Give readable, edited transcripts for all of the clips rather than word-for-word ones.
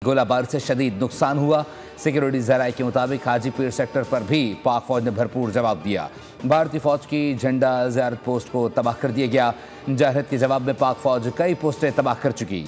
गोलाबारी से शदीद नुकसान हुआ। सिक्योरिटी ज़राए के मुताबिक हाजीपीर सेक्टर पर भी पाक फौज ने भरपूर जवाब दिया। भारतीय फौज की झंडा ज़ियारत पोस्ट को तबाह कर दिया गया। जारहत के जवाब में पाक फौज कई पोस्टें तबाह कर चुकी।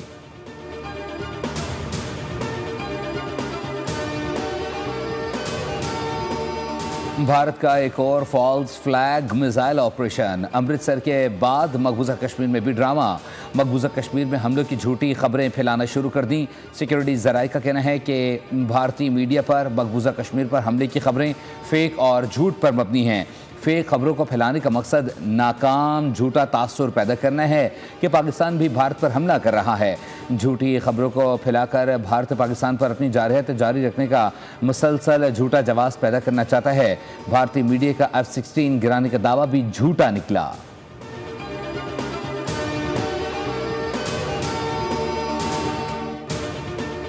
भारत का एक और false flag missile operation. Amritsar के बाद मकबूजा कश्मीर में भी ड्रामा। मकबूजा कश्मीर में हमलों की झूठी खबरें फैलाना शुरू कर दी। सिक्योरिटी ज़राए का कहना है कि भारतीय मीडिया पर मकबूजा कश्मीर पर हमले की खबरें फेक और झूठ पर मबनी हैं। फेक खबरों को फैलाने का मकसद नाकाम झूठा तासुर पैदा करना है कि पाकिस्तान भी भारत पर हमला कर रहा है। झूठी खबरों को फैलाकर भारत पाकिस्तान पर अपनी जारहत जारी रखने का मुसलसल झूठा जवाब पैदा करना चाहता है। भारतीय मीडिया का F-16 गिराने का दावा भी झूठा निकला।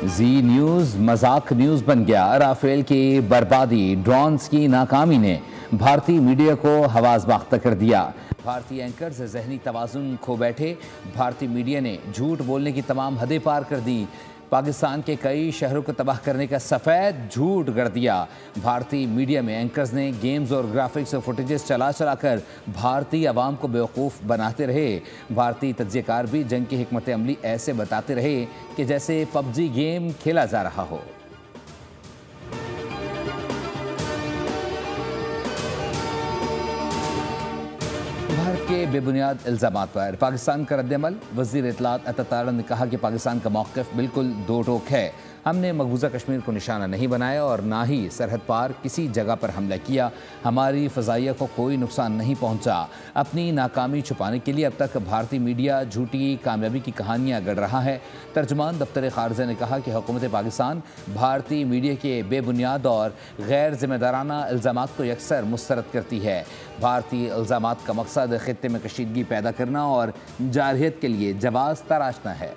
जी न्यूज़ मजाक न्यूज़ बन गया। राफेल की बर्बादी, ड्रोन्स की नाकामी ने भारतीय मीडिया को हवासबाख्ता कर दिया। भारतीय एंकर्स ज़हनी तवाज़ुन खो बैठे। भारतीय मीडिया ने झूठ बोलने की तमाम हदें पार कर दी। पाकिस्तान के कई शहरों को तबाह करने का सफ़ेद झूठ गढ़ दिया। भारतीय मीडिया में एंकर्स ने गेम्स और ग्राफिक्स और फुटेजेस चला कर भारतीय अवाम को बेवकूफ़ बनाते रहे। भारतीय तज्ज़ियाकार भी जंग की हिकमत अमली ऐसे बताते रहे कि जैसे PUBG गेम खेला जा रहा हो। भारत के बेबुनियाद इल्ज़ामात पर पाकिस्तान का रद्द-ए-अमल। वज़ीर इत्तलात अता ने कहा कि पाकिस्तान का मौक़िफ़ बिल्कुल दो टोक है। हमने मकबूजा कश्मीर को निशाना नहीं बनाया और ना ही सरहद पार किसी जगह पर हमला किया। हमारी फ़ज़ाइया को कोई नुकसान नहीं पहुंचा। अपनी नाकामी छुपाने के लिए अब तक भारतीय मीडिया झूठी कामयाबी की कहानियां गढ़ रहा है। तर्जुमान दफ्तर ख़ारजा ने कहा कि हुकूमत पाकिस्तान भारतीय मीडिया के बेबुनियाद और गैर ज़िम्मेदाराना इल्ज़ामात को यकसर मुस्तरद करती है। भारतीय इल्ज़ामात का मकसद ख़ित्ते में कशीदगी पैदा करना और जारहियत के लिए जवाब तराशना है।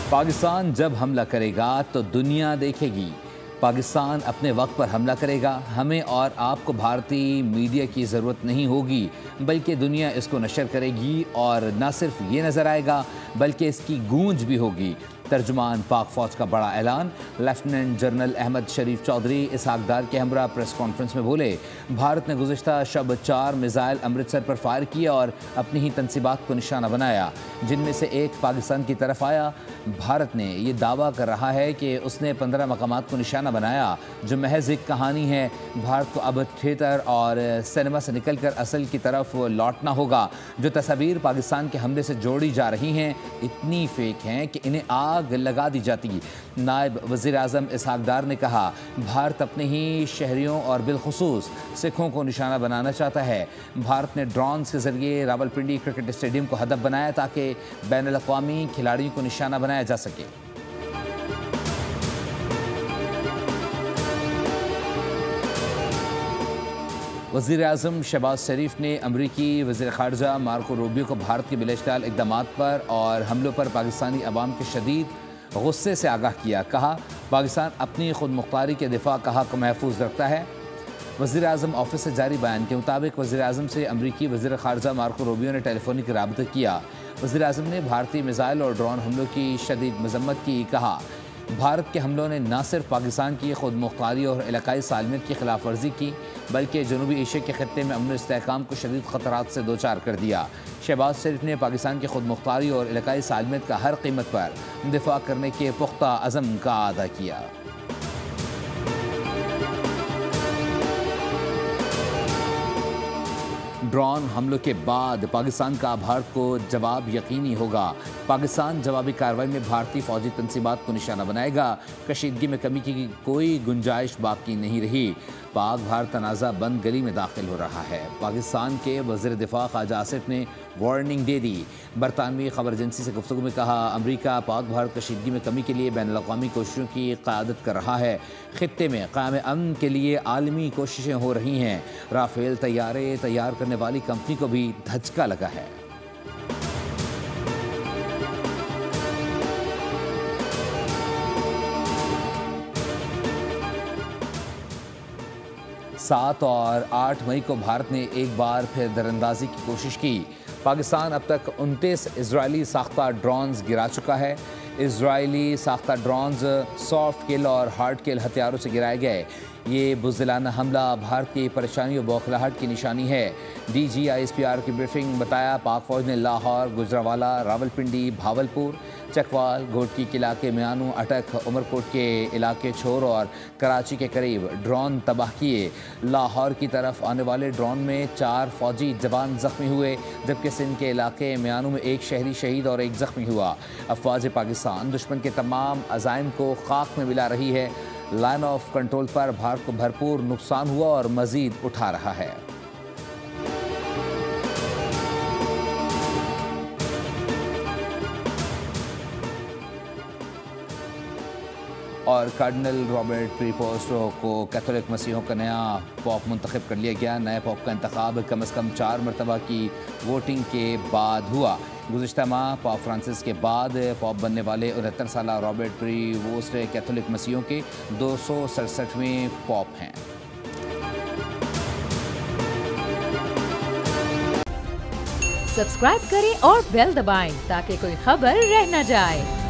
पाकिस्तान जब हमला करेगा तो दुनिया देखेगी। पाकिस्तान अपने वक्त पर हमला करेगा। हमें और आपको भारतीय मीडिया की ज़रूरत नहीं होगी, बल्कि दुनिया इसको नशर करेगी और न सिर्फ ये नज़र आएगा बल्कि इसकी गूंज भी होगी। तर्जुमान पाक फ़ौज का बड़ा ऐलान। लेफ्टिनेंट जनरल अहमद शरीफ चौधरी इसहाक डार के हमरा प्रेस कॉन्फ्रेंस में बोले, भारत ने गुज़िश्ता शब 4 मिसाइल अमृतसर पर फायर किए और अपनी ही तनसीबात को निशाना बनाया, जिनमें से एक पाकिस्तान की तरफ आया। भारत ने यह दावा कर रहा है कि उसने 15 मकामात को निशाना बनाया, जो महज एक कहानी है। भारत को अब थिएटर और सिनेमा से निकल कर असल की तरफ लौटना होगा। जो तस्वीर पाकिस्तान के हमले से जोड़ी जा रही हैं इतनी फेक हैं कि इन्हें आग लगा दी जाती। नायब वज़ीर आज़म इसहाक डार ने कहा, भारत अपने ही शहरियों और बिलखुसूस सिखों को निशाना बनाना चाहता है। भारत ने ड्रोन्स के जरिए रावलपिंडी क्रिकेट स्टेडियम को हदफ बनाया ताकि बैनुल अक़वामी खिलाड़ियों को निशाना बनाया जा सके। वज़ीर आज़म शहबाज शरीफ ने अमरीकी वज़ीर ख़ारजा मार्को रूबियो को भारत के बिलाइश्तिहाल इक़दामात पर और हमलों पर पाकिस्तानी अवाम के शदीद गुस्से से आगाह किया। कहा, पाकिस्तान अपनी खुद मुख्तारी के दिफा का हक़ महफूज रखता है। वज़ीर आज़म ऑफिस से जारी बयान के मुताबिक वज़ीर आज़म से अमरीकी वज़ीर ख़ारजा मार्को रूबियो ने टेलीफोनिक राब्ता किया। वज़ीर आज़म ने भारतीय मिसाइल और ड्रोन हमलों की शदीद मज़म्मत की। कहा, भारत के हमलों ने न सिर्फ पाकिस्तान की खुद मुख्तारी और इलाकाई सालमियत की खिलाफ वर्जी की, बल्कि जनूबी एशिया के खत्ते में अमन और इस्तेहकाम को शदीद ख़तरात से दो चार कर दिया। शहबाज शरीफ ने पाकिस्तान की खुद मुख्तारी और इलाकाई सालमियत का हर कीमत पर दिफा करने के पुख्ता अज़म का अदा किया। ड्रोन हमलों के बाद पाकिस्तान का भारत को जवाब यकीनी होगा। पाकिस्तान जवाबी कार्रवाई में भारतीय फौजी तनसीबात को निशाना बनाएगा। कशीदगी में कमी की कोई गुंजाइश बाकी नहीं रही। पाक भारत तनाज़ा बंद गली में दाखिल हो रहा है। पाकिस्तान के वज़ीर दिफा ख्वाजा आसिफ ने वार्निंग दे दी। बरतानवी खबर एजेंसी से गुफ्तगू में कहा, अमरीका पाक भारत कशीदगी में कमी के लिए बैनुल अक़वामी कोशिशों की क़यादत कर रहा है। खित्ते में क़याम अमन के लिए आलमी कोशिशें हो रही हैं। राफेल तैयारे तैयार करने वाली कंपनी को भी धचका लगा है। 7 और 8 मई को भारत ने एक बार फिर दरअंदाजी की कोशिश की। पाकिस्तान अब तक 29 इजरायली साख्ता ड्रोन्स गिरा चुका है। इजरायली साख्ता ड्रोन्स सॉफ्ट किल और हार्ड किल हथियारों से गिराए गए। ये बुज़दिलाना हमला भारत की परेशानी और बौखलाहट की निशानी है। DGISPR की ब्रीफिंग बताया, पाक फौज ने लाहौर, गुजरावाला, रावलपिंडी, भावलपुर, चकवाल, घोटकी के इलाके म्यानू, अटक, उमरकोट के इलाके छोर और कराची के करीब ड्रोन तबाह किए। लाहौर की तरफ आने वाले ड्रोन में 4 फौजी जवान जख्मी हुए, जबकि सिंध के इलाके म्यानू में 1 शहरी शहीद और 1 जख्मी हुआ। अफवाज पाकिस्तान दुश्मन के तमाम अज़ाइम को खाक में मिला रही है। लाइन ऑफ कंट्रोल पर भारत को भरपूर नुकसान हुआ और मजीद उठा रहा है। और कार्डिनल रॉबर्ट प्रीपोस्टो को कैथोलिक मसीहों का नया पॉप मुंतखब कर लिया गया। नए पॉप का इंतखाब कम से कम 4 मरतबा की वोटिंग के बाद हुआ। गुज़िश्ता माह पॉप फ्रांसिस के बाद पॉप बनने वाले 69 साल रॉबर्ट प्रीपोस्टो कैथोलिक मसीहों के 267वें पॉप हैं। सब्सक्राइब करें और बेल दबाएं ताकि कोई खबर रह न जाए।